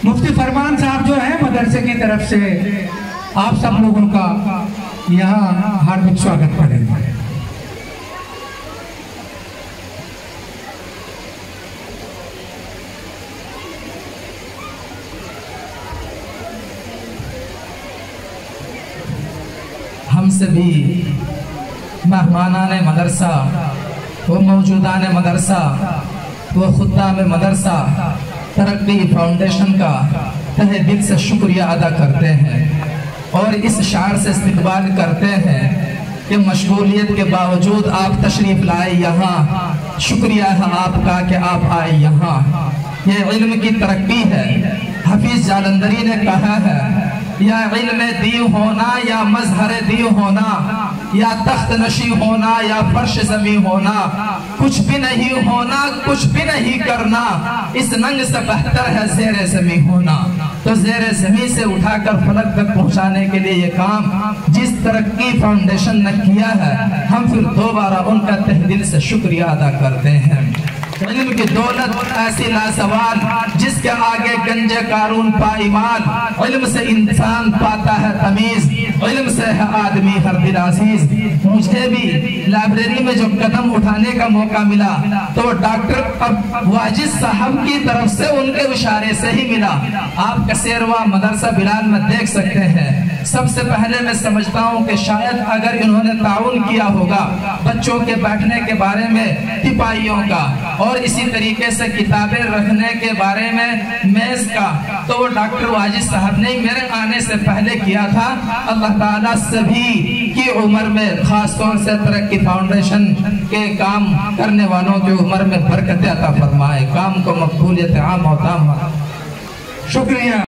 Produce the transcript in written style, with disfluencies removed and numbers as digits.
मुफ्ती फरमान साहब जो है मदरसे की तरफ से आप सब लोगों का यहाँ हार्दिक स्वागत करेंगे। हमसे भी मेहमानान मदरसा व मौजूदान मदरसा व खुद्दाम मदरसा तरक्की फाउंडेशन का तहे दिल से शुक्रिया अदा करते हैं और इस शार से इस्तकबाल करते हैं कि मशगूलियत के बावजूद आप तशरीफ़ लाए यहाँ। शुक्रिया है आपका कि आप आए यहाँ। ये इल्म की तरक्की है। हफीज जालंधरी ने कहा है, या इल्म दी होना या मजहर दी होना या तख्त नशी होना या फर्श ज़मी होना, कुछ भी नहीं होना कुछ भी नहीं करना, इस नंग से बेहतर है ज़ेरे ज़मी होना। तो ज़ेरे ज़मी से उठाकर फलक तक पहुंचाने के लिए ये काम जिस तरक्की फाउंडेशन ने किया है, हम फिर दोबारा उनका तहे दिल से शुक्रिया अदा करते हैं। इल्म की दौलत ऐसी लासवाल जिसके आगे गंजे कारून पाईमान। इल्म से इंसान पाता है तमीज, इल्म से है आदमी हर दिल अजीज। मुझे भी लाइब्रेरी में जो कदम उठाने का मौका मिला तो डॉक्टर वाजिद साहब की तरफ से उनके इशारे से ही मिला। आप कसेरवा मदरसा बिलाल में देख सकते हैं। सबसे पहले मैं समझता हूँ कि शायद अगर इन्होंने ताउन किया होगा बच्चों के बैठने के बारे में, तिपाइयों का और इसी तरीके से किताबें रखने के बारे में, मेज का, तो वो डॉक्टर वाजिद साहब ने मेरे आने से पहले किया था। अल्लाह ताला सभी की उम्र में, खास तौर से तरक्की फाउंडेशन के काम करने वालों की उम्र में बरकत अता फरमाए, काम को मकबूलियत आम और ताम। शुक्रिया।